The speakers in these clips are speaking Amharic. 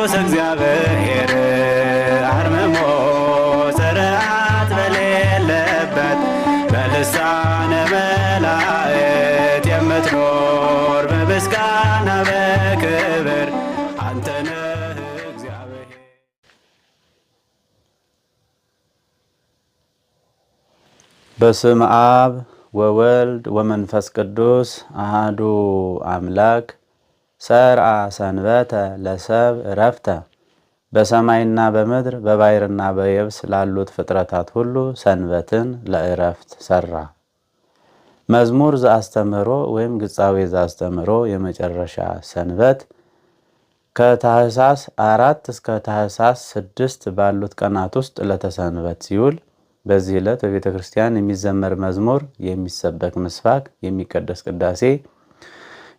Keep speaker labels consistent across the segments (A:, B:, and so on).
A: ቅዱስ እግዚአብሔር አርምሞ ጽርዓት በሌለበት በልሳነ መላእክት የምትኖር በምስጋና በክብር አንተ ነህ እግዚአብሔር። በስመ አብ ወወልድ ወመንፈስ ቅዱስ አሐዱ አምላክ ሰርዓ ሰንበተ ለሰብ ዕረፍተ። በሰማይና በምድር በባሕርና በየብስ ላሉት ፍጥረታት ሁሉ ሰንበትን ለዕረፍት ሰራ። መዝሙር ዘአስተምህሮ ወይም ግጻዌ ዘአስተምህሮ የመጨረሻ ሰንበት ከታኅሳስ 4 እስከ ታኅሳስ 6 ባሉት ቀናት ውስጥ ለተሰንበት ሲውል በዚህ ዕለት በቤተ ክርስቲያን የሚዘመር መዝሙር፣ የሚሰበክ ምስባክ፣ የሚቀደስ ቅዳሴ፣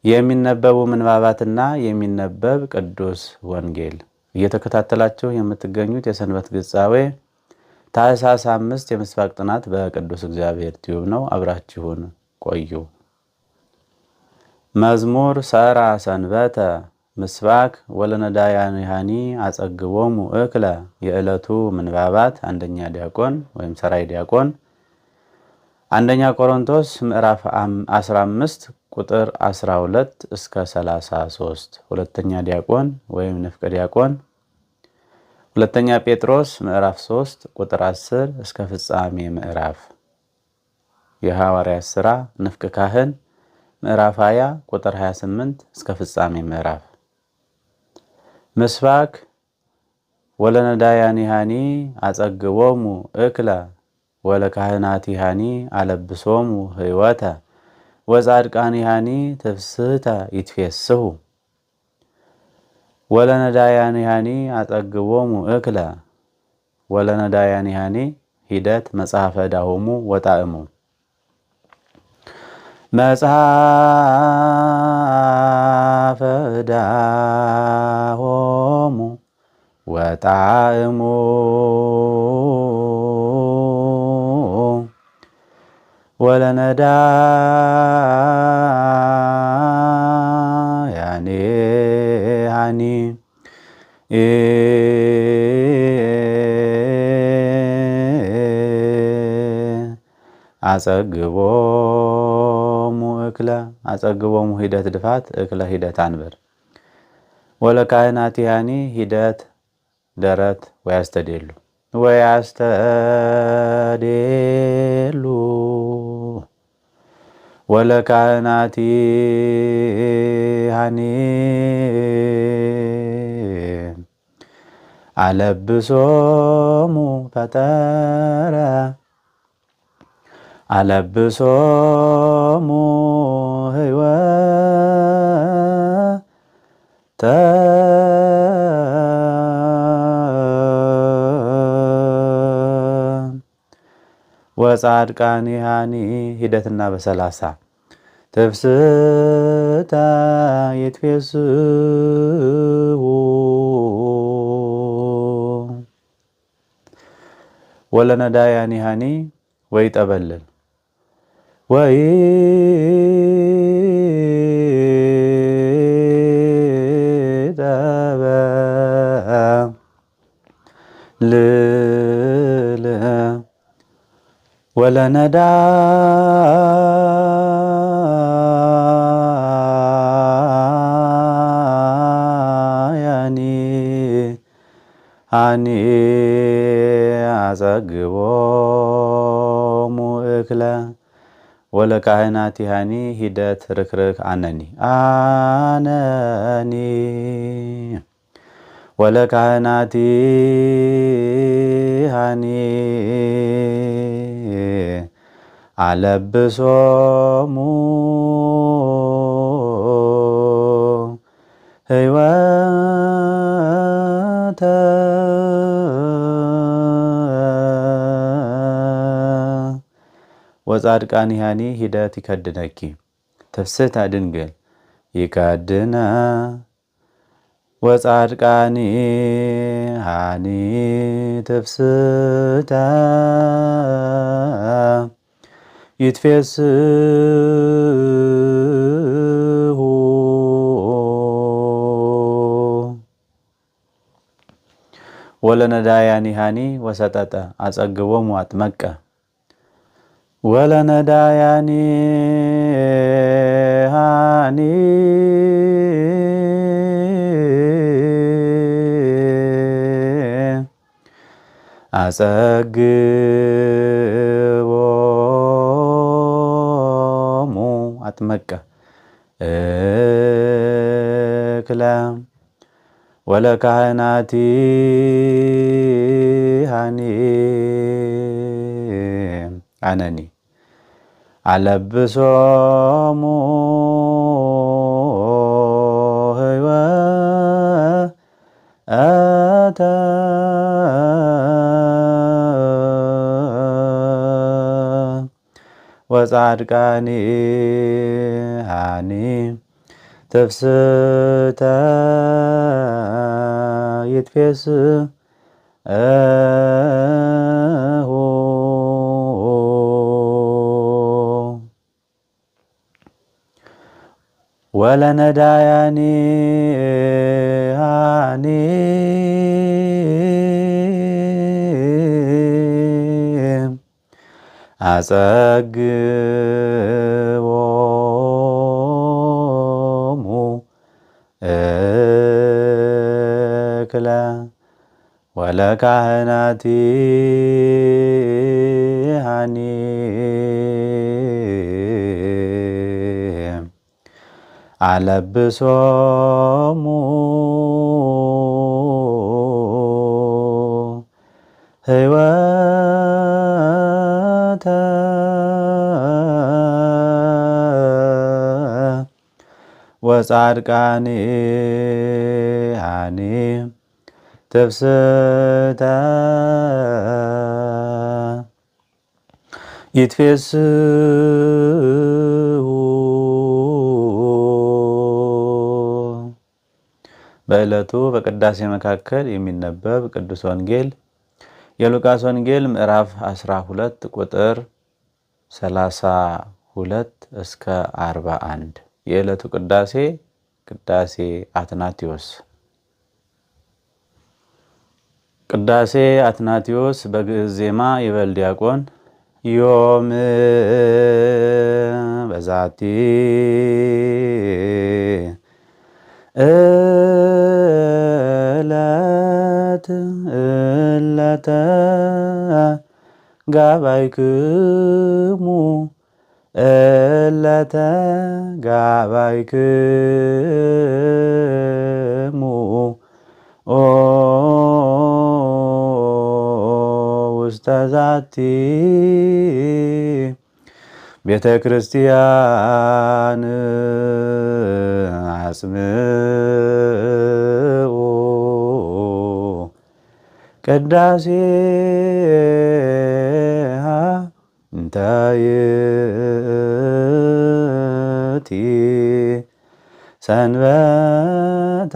A: የሚነበቡ ምንባባትና የሚነበብ ቅዱስ ወንጌል እየተከታተላችሁ የምትገኙት የሰንበት ግጻዌ ታኅሳስ 5 የምስባክ ጥናት በቅዱስ እግዚአብሔር ቲዩብ ነው። አብራችሁን ቆዩ። መዝሙር ሠርዓ ሰንበተ ምስባክ ወለነዳያንሃኒ አጸግቦሙ እክለ። የዕለቱ ምንባባት አንደኛ ዲያቆን ወይም ሰራይ ዲያቆን አንደኛ ቆሮንቶስ ምዕራፍ 15 ቁጥር 12 እስከ 33፣ ሁለተኛ ዲያቆን ወይም ንፍቀ ዲያቆን ሁለተኛ ጴጥሮስ ምዕራፍ 3 ቁጥር 10 እስከ ፍጻሜ ምዕራፍ። የሐዋርያት ሥራ ንፍቅ ካህን ምዕራፍ 20 ቁጥር 28 እስከ ፍጻሜ ምዕራፍ። ምስባክ ወለነዳያኒሃኒ አጸግቦሙ እክለ ወለካህናቲሃኒ አለብሶሙ ሕይወተ ወጻድቃኒሃኒ ትፍስሕተ ይትፌስሑ። ወለነዳያኒሃኒ አጸግቦሙ እክለ። ወለነዳያኒሃኒ ሂደት መጽሐፈ ዳሆሙ ወጣዕሙ። መጽሐፈ ዳሆሙ ወጣዕሙ ወለነዳያኒሃኒ አጸግቦሙ እክለ። አጸግቦሙ ሂደት ድፋት እክለ ሂደት አንበር። ወለካህናቲሃኒ ሂደት ደረት ወያስተዴሉ ወያስተዴሉ ወለካህናቲሃኒ አለብሶሙ ፈጠረ አለብሶሙ ሕይወተ ወጻድቃኒሃኒ ሂደትና በ30 ትፍስሕተ ይትፌስሑ። ወለነዳያኒሃኒ ወይጠበልል ወይጠበልል ወለነዳያኒሃኒ አጸግቦሙ እክለ ወለካህናቲሃኒ ሂደት ርክርክ አነኒ አነኒ ወለካህናቲሃኒ አለብሶሙ ሕይወተ ወጻድቃኒሃኒ ሂደት ይከድነኪ ትፍስሕተ ድንግል ይከድነ ወጻድቃኒሃኒ ትፍስሕተ ይትፌስሑ ወለነዳያኒሃኒ ወሰጠጠ አጸግቦሙ አጥመቀ ወለነዳያኒሃኒ አጸግቦሙ አጥመቀ እክለ ወለካህናቲሃኒ አነኒ አለብሶሙ ህይወተ ወጻድቃኒሃኒ ትፍስሕተ ይትፌስሑ ወለነዳያኒሃኒ አጸግቦሙ እክለ ወለካህናቲሃኒ አለብሶሙ ህይወተ ወጻድቃኒሃኒ ትፍስሕተ ይትፌስሑ። በዕለቱ በቅዳሴ መካከል የሚነበብ ቅዱስ ወንጌል የሉቃስ ወንጌል ምዕራፍ 12 ቁጥር 32 እስከ 41። የዕለቱ ቅዳሴ ቅዳሴ አትናቴዎስ። ቅዳሴ አትናቴዎስ በግዕዝ ዜማ ይበል ዲያቆን። ዮም በዛቲ ዕለት ዕለተ ጋባይክሙ ዕለተ ጋባይክሙ ውስተ ዛቲ ቤተ ክርስቲያን አጽምዑ ቅዳሴሃ እንተ ይእቲ ሰንበተ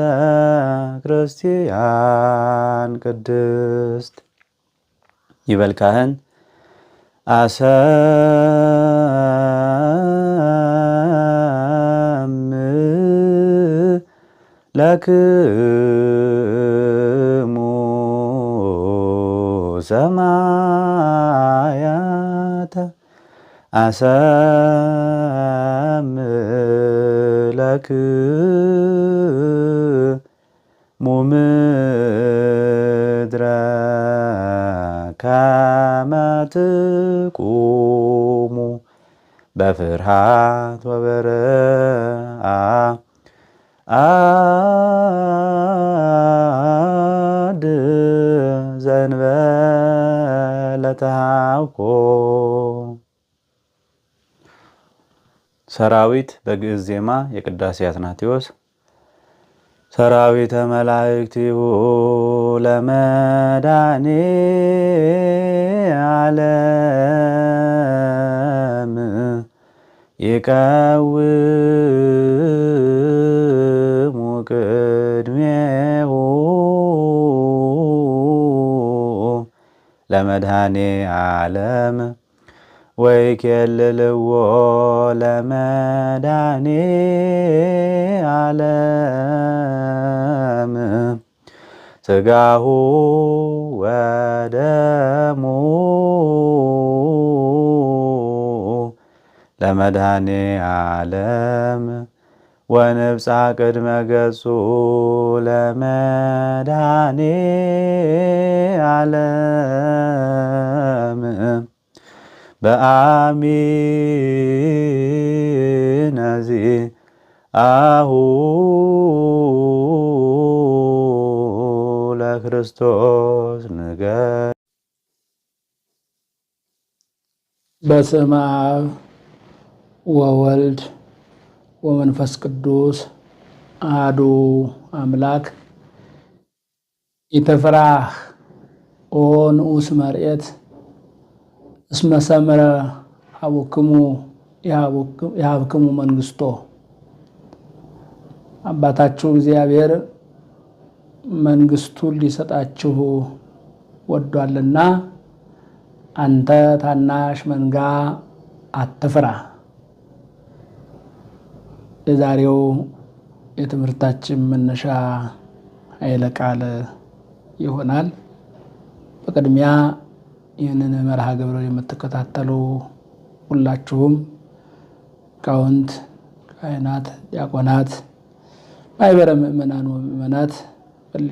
A: ክርስቲያን ቅድስት። ይበል ካህን። አሰምዕ ለክሙ ሰማያተ አሰምዕ ለክሙ ምድረ ከመ ትቁሙ በፍርሃት ወበረአድ ዘእንበለ ተሐውኮ። ሰራዊት በግዕዝ ዜማ የቅዳሴ አትናቴዎስ። ሰራዊተ መላእክቲሁ ለመድኃኔዓለም ይቀውሙ ቅድሜሁ ለመድኃኔዓለም ወይኬልልዎ ለመድኃኔዓለም ሥጋሁ ወደሙ ለመድኃኔ ዓለም ወንብፃ ቅድመ ገጹ ለመድኃኔ ዓለም በአሚነ ዚአሁ ለክርስቶስ ንገር።
B: በስመ አብ ወወልድ ወመንፈስ ቅዱስ አሐዱ አምላክ። ኢትፍራህ ኦ ንዑስ መርኤት እስመ ሰምረ አቡክሙ የሀብክሙ መንግሥቶ። አባታችሁ እግዚአብሔር መንግሥቱን ሊሰጣችሁ ወዷልና አንተ ታናሽ መንጋ አትፍራ። የዛሬው የትምህርታችን መነሻ ኃይለ ቃል ይሆናል። በቅድሚያ ይህንን መርሃ ግብር የምትከታተሉ ሁላችሁም ሊቃውንት፣ ካህናት፣ ዲያቆናት፣ ማኅበረ ምእመናን ወምእመናት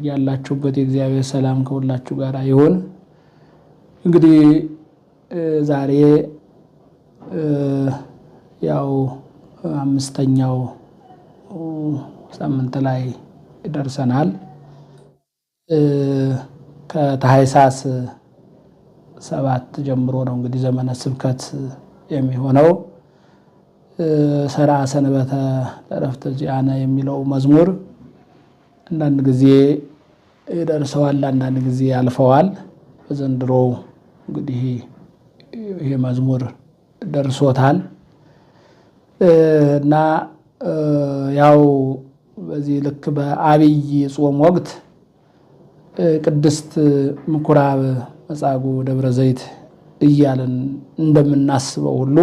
B: ያላችሁበት የእግዚአብሔር ሰላም ከሁላችሁ ጋር ይሁን። እንግዲህ ዛሬ ያው አምስተኛው ሳምንት ላይ ደርሰናል። ከታኅሳስ 7 ጀምሮ ነው እንግዲህ ዘመነ ስብከት የሚሆነው። ሠርዐ ሰንበተ ለዕረፍተ ዚአነ የሚለው መዝሙር አንዳንድ ጊዜ ደርሰዋል፣ አንዳንድ ጊዜ ያልፈዋል። በዘንድሮ እንግዲህ ይሄ መዝሙር ደርሶታል እና ያው በዚህ ልክ በአብይ ጾም ወቅት ቅድስት ምኩራብ መጻጉዕ ደብረ ዘይት እያለን እንደምናስበው ሁሉ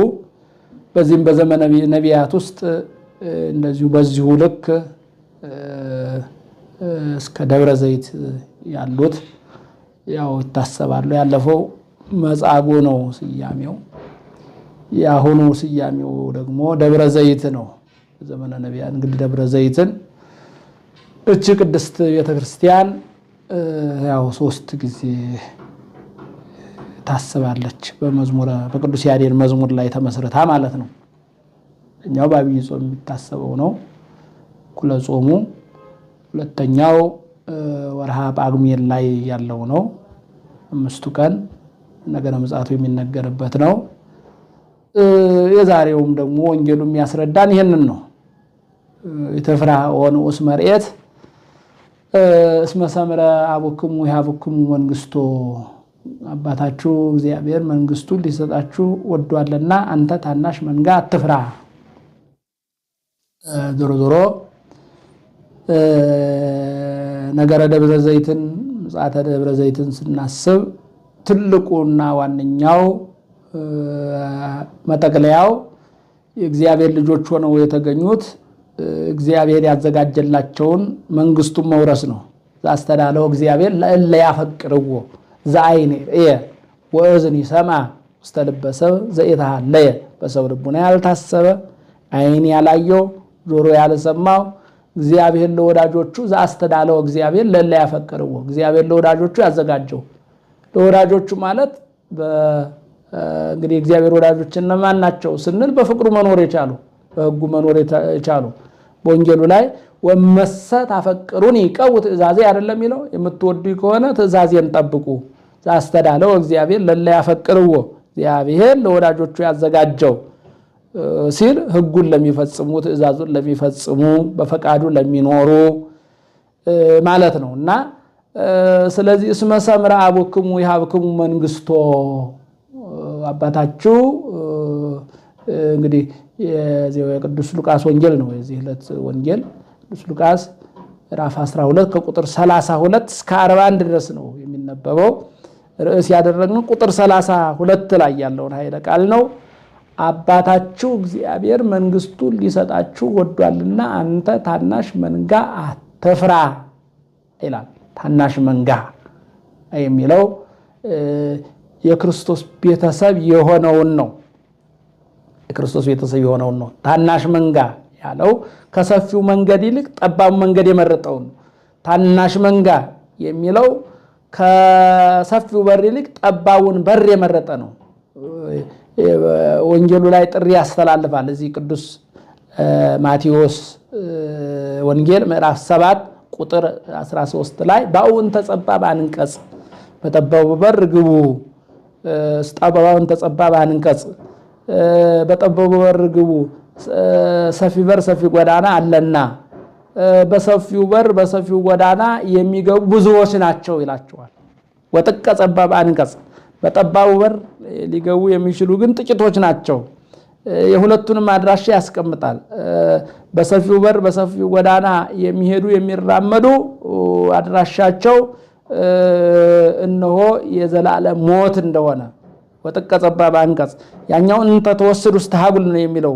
B: በዚህም በዘመነ ነቢያት ውስጥ እንደዚሁ በዚሁ ልክ እስከ ደብረ ዘይት ያሉት ያው ይታሰባሉ። ያለፈው መጻጉዕ ነው ስያሜው፣ የአሁኑ ስያሜው ደግሞ ደብረ ዘይት ነው። ዘመነ ነቢያት እንግዲህ ደብረ ዘይትን እቺ ቅድስት ቤተክርስቲያን ያው 3 ጊዜ ታስባለች። በቅዱስ ያሬድ መዝሙር ላይ ተመስርታ ማለት ነው። እኛው በአብይ ጾም የሚታሰበው ነው ኩለ ጾሙ። ሁለተኛው ወርሃ ጳጉሜን ላይ ያለው ነው። 5ቱ ቀን ነገረ ምጽአቱ የሚነገርበት ነው። የዛሬውም ደግሞ ወንጌሉ የሚያስረዳን ይሄንን ነው። ኢትፍራህ ኦ ንዑስ መርኤት እስመ ሰምረ አቡክሙ የሀብክሙ መንግሥቶ። አባታችሁ እግዚአብሔር መንግሥቱን ሊሰጣችሁ ወዷልና አንተ ታናሽ መንጋ አትፍራ። ዞሮ ዞሮ ነገረ ደብረ ዘይትን ምጽአተ ደብረ ዘይትን ስናስብ ትልቁና ዋነኛው መጠቅለያው የእግዚአብሔር ልጆች ሆነው የተገኙት እግዚአብሔር ያዘጋጀላቸውን መንግሥቱን መውረስ ነው። ዘአስተዳለው እግዚአብሔር ለእለ ያፈቅርዎ ዘአይን ርእየ ወእዝን ይሰምዐ ውስተ ልበ ሰብእ ዘኢተሃለየ። በሰው ልቡና ያልታሰበ አይን ያላየው ጆሮ ያልሰማው እግዚአብሔር ለወዳጆቹ ዘአስተዳለው እግዚአብሔር ለእለ ያፈቅርዎ እግዚአብሔር ለወዳጆቹ ያዘጋጀው። ለወዳጆቹ ማለት እንግዲህ እግዚአብሔር ወዳጆች እነማን ናቸው ስንል በፍቅሩ መኖር የቻሉ በሕጉ መኖር የቻሉ በወንጌሉ ላይ ወመሰ ታፈቅሩኒ ቀው ትእዛዜ አይደለም የሚለው የምትወዱኝ ከሆነ ትእዛዜን ጠብቁ። ዘአስተዳለው እግዚአብሔር ለእለ ያፈቅርዎ እግዚአብሔር ለወዳጆቹ ያዘጋጀው ሲል ሕጉን ለሚፈጽሙ ትእዛዙን ለሚፈጽሙ በፈቃዱ ለሚኖሩ ማለት ነው እና ስለዚህ እስመ ሰምረ አቡክሙ የሀብክሙ መንግሥቶ። አባታችሁ እንግዲህ የቅዱስ ሉቃስ ወንጌል ነው። የዚህ ዕለት ወንጌል ቅዱስ ሉቃስ ምዕራፍ 12 ከቁጥር 32 እስከ 41 ድረስ ነው የሚነበበው። ርዕስ ያደረግነው ቁጥር 32 ላይ ያለውን ኃይለ ቃል ነው። አባታችሁ እግዚአብሔር መንግሥቱን ሊሰጣችሁ ወዷልና አንተ ታናሽ መንጋ አትፍራ ይላል። ታናሽ መንጋ የሚለው የክርስቶስ ቤተሰብ የሆነውን ነው። የክርስቶስ ቤተሰብ የሆነውን ነው። ታናሽ መንጋ ያለው ከሰፊው መንገድ ይልቅ ጠባቡ መንገድ የመረጠውን ነው። ታናሽ መንጋ የሚለው ከሰፊው በር ይልቅ ጠባቡን በር የመረጠ ነው። ወንጌሉ ላይ ጥሪ ያስተላልፋል። እዚህ ቅዱስ ማቴዎስ ወንጌል ምዕራፍ 7 ቁጥር 13 ላይ በአውንተ ጠባብ አንቀጽ በጠባቡ በር ግቡ፣ በአውንተ ጠባብ አንቀጽ በጠባቡ በር ግቡ፣ ሰፊ በር ሰፊ ጎዳና አለና በሰፊው በር በሰፊው ጎዳና የሚገቡ ብዙዎች ናቸው ይላቸዋል። ወጥቀ ጠባብ አንቀጽ በጠባቡ በር ሊገቡ የሚችሉ ግን ጥቂቶች ናቸው። የሁለቱንም አድራሻ ያስቀምጣል። በሰፊው በር በሰፊው ጎዳና የሚሄዱ የሚራመዱ አድራሻቸው እነሆ የዘላለም ሞት እንደሆነ ወጥቀ ጠባብ አንቀጽ ያኛውን እንተ ተወስድ ውስጥ ሀጉል ነው የሚለው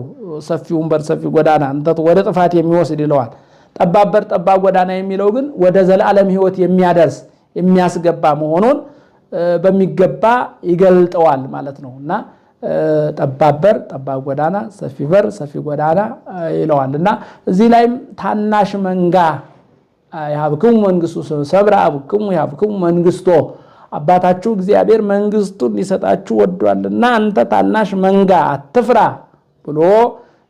B: ሰፊውን በር ሰፊ ጎዳና እንተ ወደ ጥፋት የሚወስድ ይለዋል። ጠባብ በር ጠባብ ጎዳና የሚለው ግን ወደ ዘላለም ሕይወት የሚያደርስ የሚያስገባ መሆኑን በሚገባ ይገልጠዋል ማለት ነው። እና ጠባብ በር ጠባብ ጎዳና፣ ሰፊ በር ሰፊ ጎዳና ይለዋል። እና እዚህ ላይም ታናሽ መንጋ ያብክሙ መንግስቱ ሰብራ አብክሙ ያብክሙ መንግስቶ አባታችሁ እግዚአብሔር መንግስቱን ሊሰጣችሁ ወዷልና አንተ ታናሽ መንጋ አትፍራ ብሎ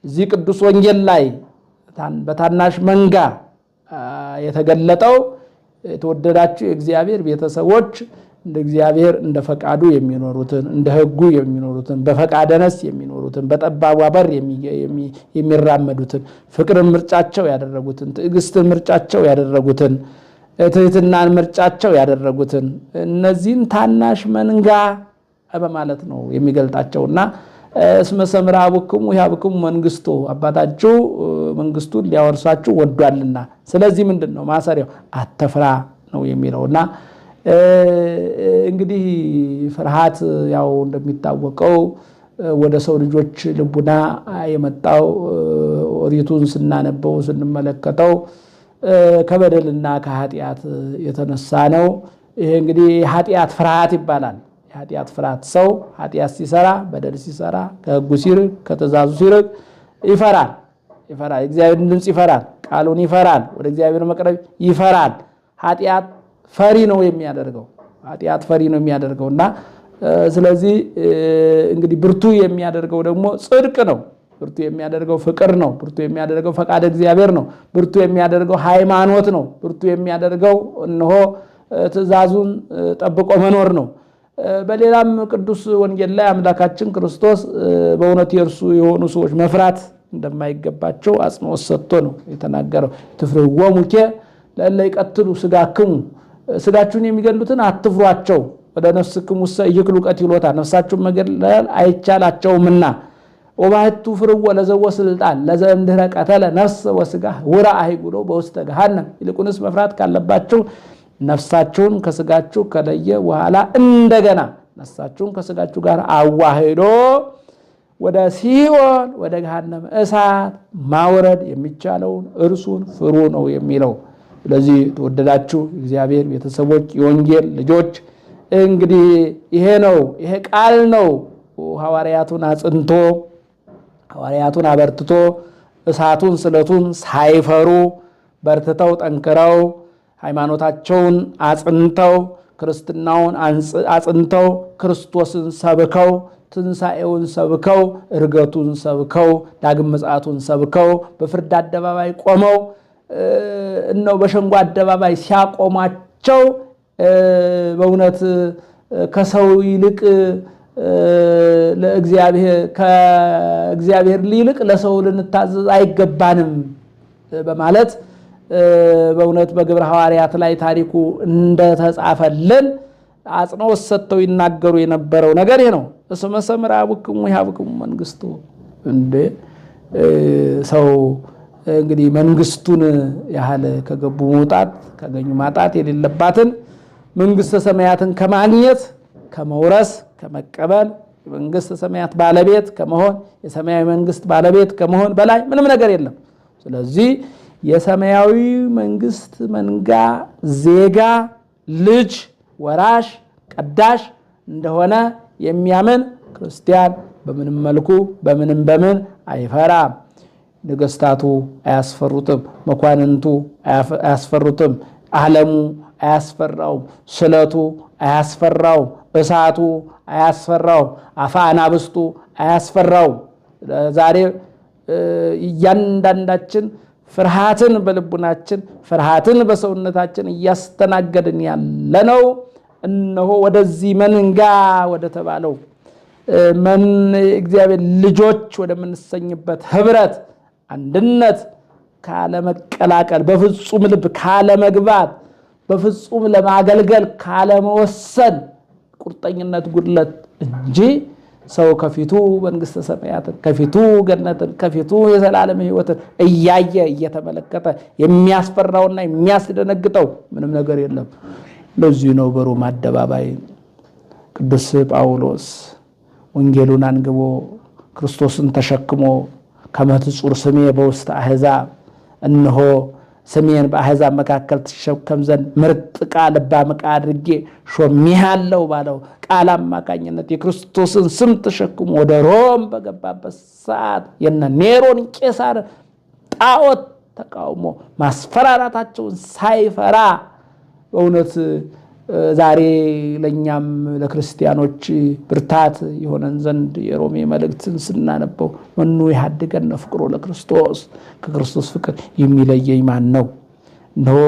B: እዚህ ቅዱስ ወንጌል ላይ በታናሽ መንጋ የተገለጠው የተወደዳችሁ የእግዚአብሔር ቤተሰቦች እንደ እግዚአብሔር እንደ ፈቃዱ የሚኖሩትን እንደ ሕጉ የሚኖሩትን በፈቃደ ነፍስ የሚኖሩትን በጠባቧ በር የሚራመዱትን ፍቅርን ምርጫቸው ያደረጉትን ትዕግስትን ምርጫቸው ያደረጉትን ትህትናን ምርጫቸው ያደረጉትን እነዚህን ታናሽ መንጋ በማለት ነው የሚገልጣቸውና እስመ ሰምራ አቡክሙ ያብክሙ መንግስቱ አባታችሁ መንግስቱን ሊያወርሳችሁ ወዷልና ስለዚህ ምንድነው ማሰሪያው አትፍራ ነው የሚለውና እንግዲህ ፍርሃት ያው እንደሚታወቀው ወደ ሰው ልጆች ልቡና የመጣው ኦሪቱን ስናነበው ስንመለከተው ከበደልና ከኃጢአት የተነሳ ነው። ይሄ እንግዲህ ኃጢአት ፍርሃት ይባላል። ኃጢአት ፍርሃት ሰው ኃጢአት ሲሰራ በደል ሲሰራ ከሕጉ ሲርቅ ከተዛዙ ሲርቅ ይፈራል። እግዚአብሔርን ድምጽ ይፈራል፣ ቃሉን ይፈራል፣ ወደ እግዚአብሔር መቅረብ ይፈራል። ኃጢአት ፈሪ ነው የሚያደርገውና ስለዚህ እንግዲህ ብርቱ የሚያደርገው ደግሞ ጽድቅ ነው። ብርቱ የሚያደርገው ፍቅር ነው። ብርቱ የሚያደርገው ፈቃደ እግዚአብሔር ነው። ብርቱ የሚያደርገው ሃይማኖት ነው። ብርቱ የሚያደርገው እነሆ ትእዛዙን ጠብቆ መኖር ነው። በሌላም ቅዱስ ወንጌል ላይ አምላካችን ክርስቶስ በእውነት የእርሱ የሆኑ ሰዎች መፍራት እንደማይገባቸው አጽንኦት ሰጥቶ ነው የተናገረው። ትፍርዎሙኬ ለእለ ይቀትሉ ሥጋክሙ ሥጋችሁን የሚገሉትን አትፍሯቸው፣ ወደ ነፍስክሙ ይክሉ ቀትሎታ ነፍሳችሁን መግደል አይቻላቸውምና ወባሕቱ ፍርዎ ለዘወ ስልጣን ለዘእምድኅረ ቀተለ ነፍስ ወሥጋ ውራ አይጉዶ በውስተ ገሃነም። ይልቁንስ መፍራት ካለባችሁ ነፍሳችሁን ከሥጋችሁ ከለየ በኋላ እንደገና ነፍሳችሁን ከሥጋችሁ ጋር አዋህዶ ወደ ሲኦል ወደ ገሃነም እሳት ማውረድ የሚቻለውን እርሱን ፍሩ ነው የሚለው። ስለዚህ ተወደዳችሁ እግዚአብሔር ቤተሰቦች የወንጌል ልጆች እንግዲህ ይሄ ነው፣ ይሄ ቃል ነው ሐዋርያቱን አጽንቶ ሐዋርያቱን አበርትቶ እሳቱን ስለቱን ሳይፈሩ በርትተው ጠንክረው ሃይማኖታቸውን አጽንተው ክርስትናውን አጽንተው ክርስቶስን ሰብከው ትንሣኤውን ሰብከው እርገቱን ሰብከው ዳግም ምጽአቱን ሰብከው በፍርድ አደባባይ ቆመው እነው በሸንጎ አደባባይ ሲያቆማቸው በእውነት ከሰው ይልቅ ከእግዚአብሔር ይልቅ ለሰው ልንታዘዝ አይገባንም በማለት በእውነት በግብረ ሐዋርያት ላይ ታሪኩ እንደተጻፈልን አጽንኦት ሰጥተው ይናገሩ የነበረው ነገር ይሄ ነው። እስመ ሰምራ አቡክሙ ያብክሙ መንግስቱ እንደ ሰው እንግዲህ መንግስቱን ያህል ከገቡ መውጣት ካገኙ ማጣት የሌለባትን መንግስተ ሰማያትን ከማግኘት ከመውረስ ከመቀበል መንግስተ ሰማያት ባለቤት ከመሆን የሰማያዊ መንግስት ባለቤት ከመሆን በላይ ምንም ነገር የለም። ስለዚህ የሰማያዊ መንግስት መንጋ ዜጋ ልጅ ወራሽ ቀዳሽ እንደሆነ የሚያምን ክርስቲያን በምንም መልኩ በምን አይፈራም። ነገስታቱ አያስፈሩትም፣ መኳንንቱ አያስፈሩትም፣ ዓለሙ አያስፈራውም፣ ስለቱ አያስፈራውም፣ እሳቱ አያስፈራውም፣ አፈ አናብስቱ አያስፈራውም። ዛሬ እያንዳንዳችን ፍርሃትን በልቡናችን ፍርሃትን በሰውነታችን እያስተናገድን ያለነው እነሆ ወደዚህ መንጋ ወደ ተባለው እግዚአብሔር ልጆች ወደምንሰኝበት ህብረት አንድነት ካለመቀላቀል በፍጹም ልብ ካለመግባት በፍጹም ለማገልገል ካለመወሰን ቁርጠኝነት ጉድለት እንጂ ሰው ከፊቱ መንግስተ ሰማያትን ከፊቱ ገነትን ከፊቱ የዘላለም ሕይወትን እያየ እየተመለከተ የሚያስፈራውና የሚያስደነግጠው ምንም ነገር የለም። ለዚህ ነው በሮም አደባባይ ቅዱስ ጳውሎስ ወንጌሉን አንግቦ ክርስቶስን ተሸክሞ ከመትጹር ስሜ በውስተ አሕዛብ እነሆ ስሜን በአሕዛብ መካከል ተሸከም ዘንድ ምርጥ ቃል ባመቃ አድርጌ ሾሜሃለሁ ባለው ቃል አማካኝነት የክርስቶስን ስም ተሸክሞ ወደ ሮም በገባበት ሰዓት የነ ኔሮን ቄሳር ጣዖት ተቃውሞ ማስፈራራታቸውን ሳይፈራ በእውነት ዛሬ ለኛም ለክርስቲያኖች ብርታት የሆነን ዘንድ የሮሜ መልእክትን ስናነበው መኑ ይሐድገነ ፍቅሮ ለክርስቶስ ከክርስቶስ ፍቅር የሚለየኝ ማን ነው? እነሆ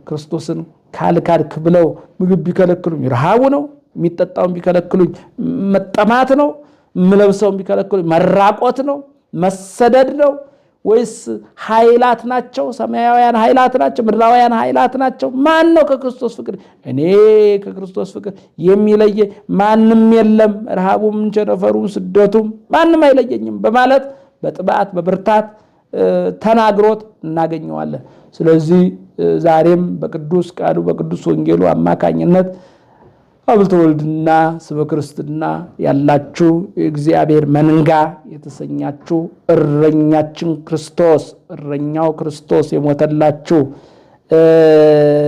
B: ክርስቶስን ካልካድክ ብለው ምግብ ቢከለክሉኝ ረሃቡ ነው፣ የሚጠጣውን ቢከለክሉኝ መጠማት ነው፣ የምለብሰውን ቢከለክሉኝ መራቆት ነው፣ መሰደድ ነው ወይስ ኃይላት ናቸው? ሰማያውያን ኃይላት ናቸው? ምድራውያን ኃይላት ናቸው? ማን ነው ከክርስቶስ ፍቅር? እኔ ከክርስቶስ ፍቅር የሚለየ ማንም የለም፣ ረሃቡም ቸነፈሩም ስደቱም ማንም አይለየኝም በማለት በጥባት በብርታት ተናግሮት እናገኘዋለን። ስለዚህ ዛሬም በቅዱስ ቃሉ በቅዱስ ወንጌሉ አማካኝነት ሀብተ ወልድና ስመ ክርስትና ያላችሁ የእግዚአብሔር መንጋ የተሰኛችሁ እረኛችን ክርስቶስ እረኛው ክርስቶስ የሞተላችሁ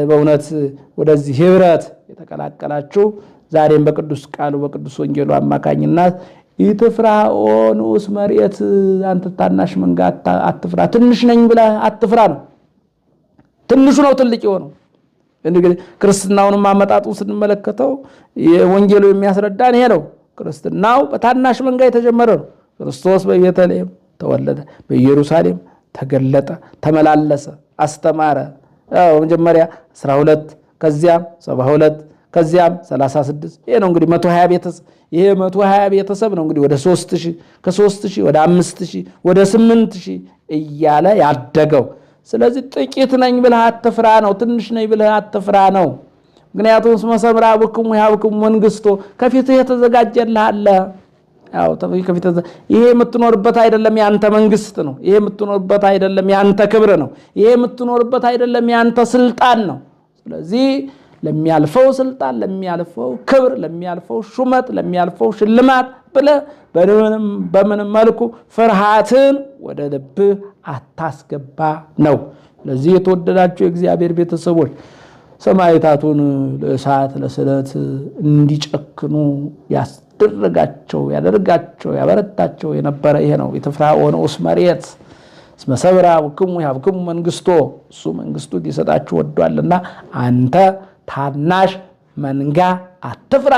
B: በእውነት ወደዚህ ህብረት የተቀላቀላችሁ ዛሬም በቅዱስ ቃሉ በቅዱስ ወንጌሉ አማካኝነት ኢትፍራ ኦ ንዑስ መሬት፣ አንተ ታናሽ መንጋ አትፍራ፣ ትንሽ ነኝ ብለህ አትፍራ ነው። ትንሹ ነው ትልቅ የሆነው። እንግዲህ ክርስትናውን ማመጣጡ ስንመለከተው የወንጌሉ የሚያስረዳን ይሄ ነው። ክርስትናው በታናሽ መንጋ የተጀመረ ነው። ክርስቶስ በቤተልሔም ተወለደ፣ በኢየሩሳሌም ተገለጠ፣ ተመላለሰ፣ አስተማረ። መጀመሪያ 12 ከዚያም 72 ከዚያም 36 ይሄ ነው እንግዲህ 120 ቤተሰብ። ይሄ 120 ቤተሰብ ነው እንግዲህ ወደ 3000 ከ3000 ወደ 5000 ወደ 8000 እያለ ያደገው። ስለዚህ ጥቂት ነኝ ብለህ አትፍራ ነው። ትንሽ ነኝ ብለህ አትፍራ ነው። ምክንያቱም እስመ ሰምራ ብክሙ ያብክሙ መንግስቶ ከፊትህ የተዘጋጀልህ አለ። ያው ይሄ የምትኖርበት አይደለም ያንተ መንግስት ነው። ይሄ የምትኖርበት አይደለም ያንተ ክብር ነው። ይሄ የምትኖርበት አይደለም ያንተ ስልጣን ነው። ስለዚህ ለሚያልፈው ስልጣን፣ ለሚያልፈው ክብር፣ ለሚያልፈው ሹመት፣ ለሚያልፈው ሽልማት ብለህ በምንም መልኩ ፍርሃትን ወደ ልብህ አታስገባ ነው። ለዚህ የተወደዳችሁ የእግዚአብሔር ቤተሰቦች ሰማዕታቱን ለእሳት ለስለት እንዲጨክኑ ያደርጋቸው ያበረታቸው የነበረ ይሄ ነው። ኢትፍራ ኦ ንዑስ መሬት እስመ ሰብራ ብክሙ ያብክሙ መንግስቶ፣ እሱ መንግስቱ ሊሰጣችሁ ወዷልና አንተ ታናሽ መንጋ አትፍራ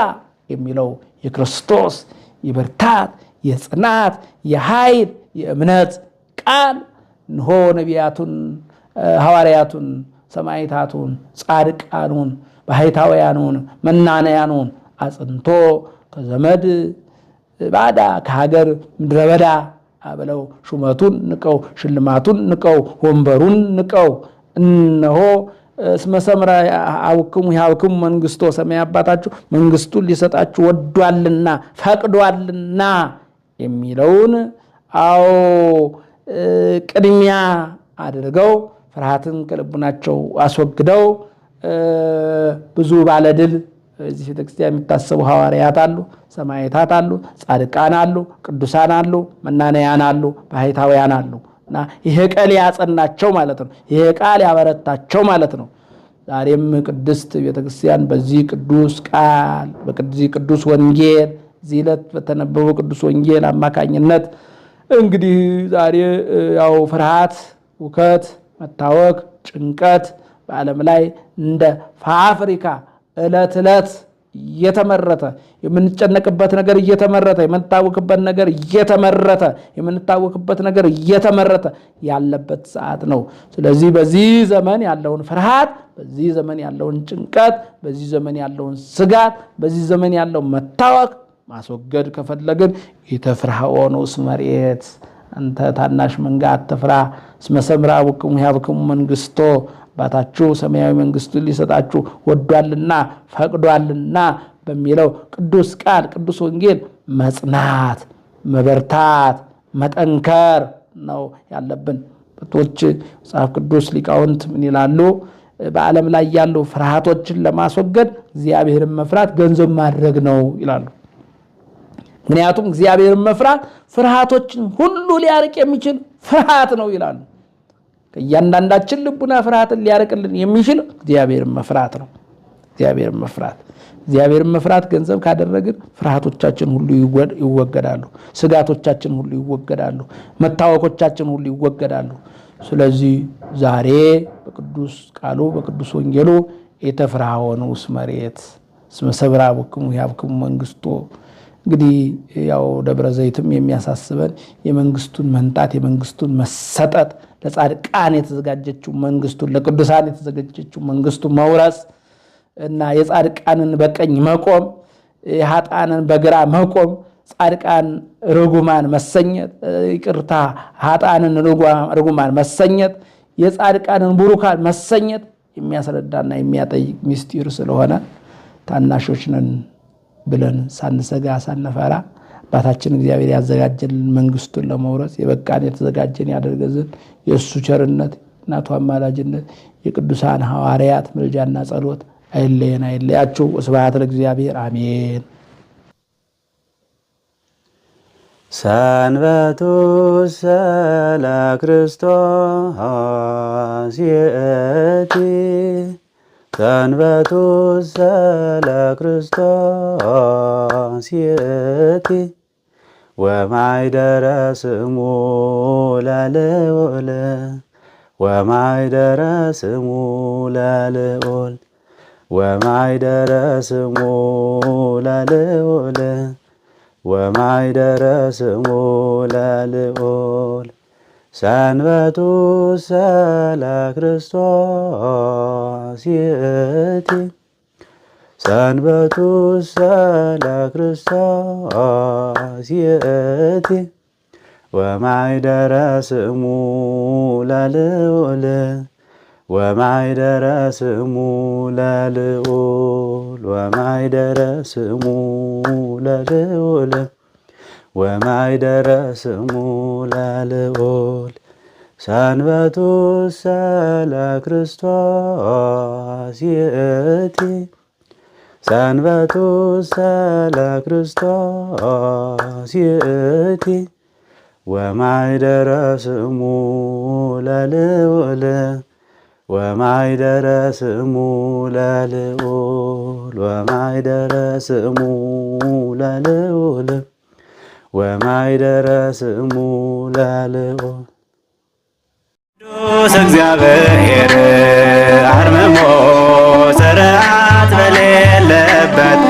B: የሚለው የክርስቶስ የብርታት የጽናት የኃይል የእምነት ቃል እንሆ ነቢያቱን ሐዋርያቱን ሰማዕታቱን ጻድቃኑን ባሕታውያኑን መናንያኑን አጽንቶ ከዘመድ ባዳ ከሀገር ምድረ በዳ ብለው ሹመቱን ንቀው ሽልማቱን ንቀው ወንበሩን ንቀው እነሆ እስመ ሰምራ አብክሙ ያብክሙ መንግስቶ፣ ሰማይ አባታችሁ መንግስቱን ሊሰጣችሁ ወዷልና ፈቅዷልና የሚለውን ቅድሚያ አድርገው ፍርሃትን ከልቡናቸው አስወግደው ብዙ ባለድል እዚህ ቤተክርስቲያን የሚታሰቡ ሐዋርያት አሉ፣ ሰማዕታት አሉ፣ ጻድቃን አሉ፣ ቅዱሳን አሉ፣ መናንያን አሉ፣ ባሕታውያን አሉ። እና ይሄ ቃል ያጸናቸው ማለት ነው። ይሄ ቃል ያበረታቸው ማለት ነው። ዛሬም ቅድስት ቤተክርስቲያን በዚህ ቅዱስ ቃል በዚህ ቅዱስ ወንጌል እዚህ ዕለት በተነበበው ቅዱስ ወንጌል አማካኝነት እንግዲህ ዛሬ ያው ፍርሃት፣ ውከት፣ መታወክ፣ ጭንቀት በዓለም ላይ እንደ ፋብሪካ ዕለት ዕለት እየተመረተ የምንጨነቅበት ነገር እየተመረተ የምንታወክበት ነገር እየተመረተ የምንታወክበት ነገር እየተመረተ ያለበት ሰዓት ነው። ስለዚህ በዚህ ዘመን ያለውን ፍርሃት፣ በዚህ ዘመን ያለውን ጭንቀት፣ በዚህ ዘመን ያለውን ስጋት፣ በዚህ ዘመን ያለውን መታወክ ማስወገድ ከፈለግን ኢተፍርሃኦ ንዑስ መሬት አንተ ታናሽ መንጋ አትፍራ እስመ ሰምራ አቡክሙ ያብክሙ መንግስቶ አባታችሁ ሰማያዊ መንግስቱን ሊሰጣችሁ ወዷልና ፈቅዷልና በሚለው ቅዱስ ቃል ቅዱስ ወንጌል መጽናት፣ መበርታት፣ መጠንከር ነው ያለብን። በቶች መጽሐፍ ቅዱስ ሊቃውንት ምን ይላሉ? በዓለም ላይ ያሉ ፍርሃቶችን ለማስወገድ እግዚአብሔርን መፍራት ገንዘብ ማድረግ ነው ይላሉ። ምክንያቱም እግዚአብሔርን መፍራት ፍርሃቶችን ሁሉ ሊያርቅ የሚችል ፍርሃት ነው ይላሉ። ከእያንዳንዳችን ልቡና ፍርሃትን ሊያርቅልን የሚችል እግዚአብሔርን መፍራት ነው። እግዚአብሔርን መፍራት ገንዘብ ካደረግን ፍርሃቶቻችን ሁሉ ይወገዳሉ፣ ስጋቶቻችን ሁሉ ይወገዳሉ፣ መታወኮቻችን ሁሉ ይወገዳሉ። ስለዚህ ዛሬ በቅዱስ ቃሉ በቅዱስ ወንጌሉ ኢተፍርሃኦ ንዑስ መሬት እስመ ሰምራ አቡክሙ ያብክሙ መንግስቶ እንግዲህ ያው ደብረ ዘይትም የሚያሳስበን የመንግስቱን መንጣት የመንግስቱን መሰጠት ለጻድቃን የተዘጋጀችው መንግስቱን ለቅዱሳን የተዘጋጀችው መንግስቱን መውረስ እና የጻድቃንን በቀኝ መቆም የኃጥአንን በግራ መቆም ጻድቃን ርጉማን መሰኘት ይቅርታ ኃጥአንን ርጉማን መሰኘት የጻድቃንን ቡሩካን መሰኘት የሚያስረዳና የሚያጠይቅ ምስጢር ስለሆነ ታናሾች ነን ብለን ሳንሰጋ ሳንፈራ አባታችን እግዚአብሔር ያዘጋጀልን መንግስቱን ለመውረስ የበቃን የተዘጋጀን ያደርገልን የእሱ ቸርነት እናቱ አማላጅነት የቅዱሳን ሐዋርያት ምልጃና ጸሎት አይለየን አይለያችሁ። ወስብሐት ለእግዚአብሔር አሜን።
A: ሰንበቱ ለክርስቶስ ይእቲ ሰንበቱ ለክርስቶስ ይእቲ ወማኅደረ ስሙ ለልዑል ወማኅደረ ስሙ ለልዑል ወማኅደረ ስሙ ለልዑል ወማኅደረ ስሙ ለልዑል ሰንበቱ ለክርስቶስ ይእቲ ሰንበቱ ለክርስቶስ ይእቲ ወማኅደረ ስሙ ለልዑል ወማኅደረ ስሙ ለልዑል ወማኅደረ ስሙ ለልዑል ወማኅደረ ስሙ ለልዑል ሰንበቱ ለክርስቶስ ይእቲ ሰንበቱ ለክርስቶስ ይእቲ ወማኅደረ ስሙ ለልዑል ወማኅደረ ስሙ ለልዑል ወማኅደረ ስሙ ለልዑል ወማኅደረ ስሙ ለልዑል ቅዱስ እግዚአብሔር አርምሞ ጽርዓት በሌለበት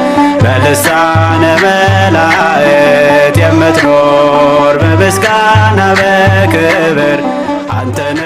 A: በልሳነ መላእክት የምትኖር በምስጋና በክብር አንተነ